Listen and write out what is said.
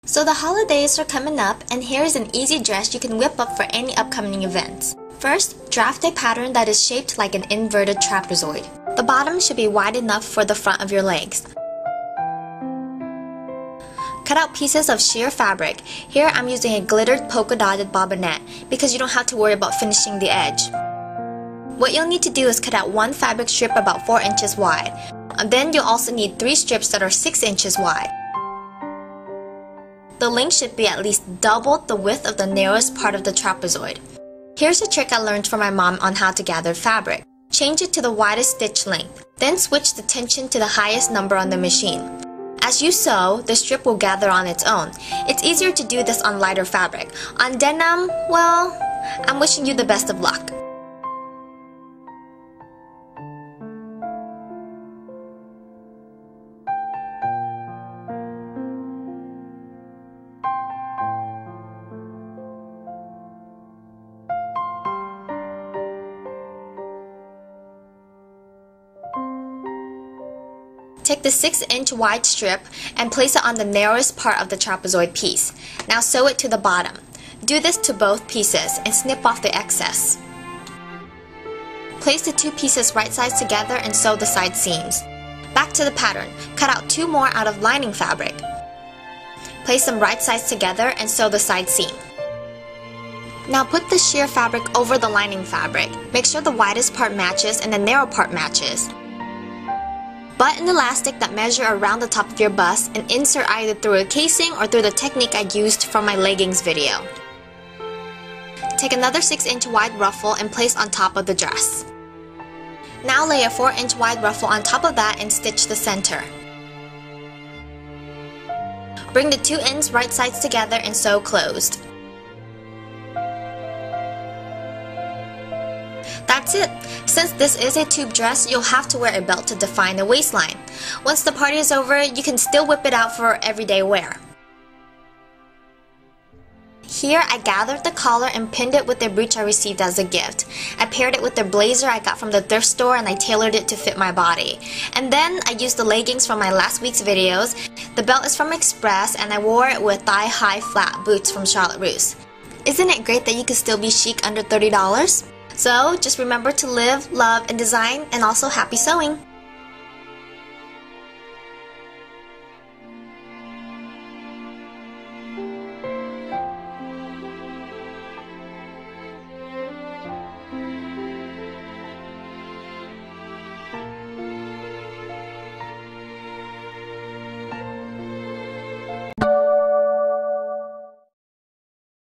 So the holidays are coming up, and here is an easy dress you can whip up for any upcoming events. First, draft a pattern that is shaped like an inverted trapezoid. The bottom should be wide enough for the front of your legs. Cut out pieces of sheer fabric. Here I'm using a glittered polka dotted bobinette because you don't have to worry about finishing the edge. What you'll need to do is cut out one fabric strip about 4 inches wide. And then you'll also need 3 strips that are 6 inches wide. The length should be at least double the width of the narrowest part of the trapezoid. Here's a trick I learned from my mom on how to gather fabric. Change it to the widest stitch length, then switch the tension to the highest number on the machine. As you sew, the strip will gather on its own. It's easier to do this on lighter fabric. On denim, well, I'm wishing you the best of luck. Take the 6-inch wide strip and place it on the narrowest part of the trapezoid piece. Now sew it to the bottom. Do this to both pieces and snip off the excess. Place the 2 pieces right sides together and sew the side seams. Back to the pattern. Cut out 2 more out of lining fabric. Place them right sides together and sew the side seam. Now put the sheer fabric over the lining fabric. Make sure the widest part matches and the narrow part matches. Button elastic that measure around the top of your bust and insert either through a casing or through the technique I used from my leggings video. Take another 6-inch wide ruffle and place on top of the dress. Now lay a 4-inch wide ruffle on top of that and stitch the center. Bring the 2 ends right sides together and sew closed. That's it! Since this is a tube dress, you'll have to wear a belt to define the waistline. Once the party is over, you can still whip it out for everyday wear. Here, I gathered the collar and pinned it with a brooch I received as a gift. I paired it with the blazer I got from the thrift store and I tailored it to fit my body. And then, I used the leggings from my last week's videos. The belt is from Express and I wore it with thigh-high flat boots from Charlotte Russe. Isn't it great that you can still be chic under $30? So, just remember to live, love, and design, and also happy sewing!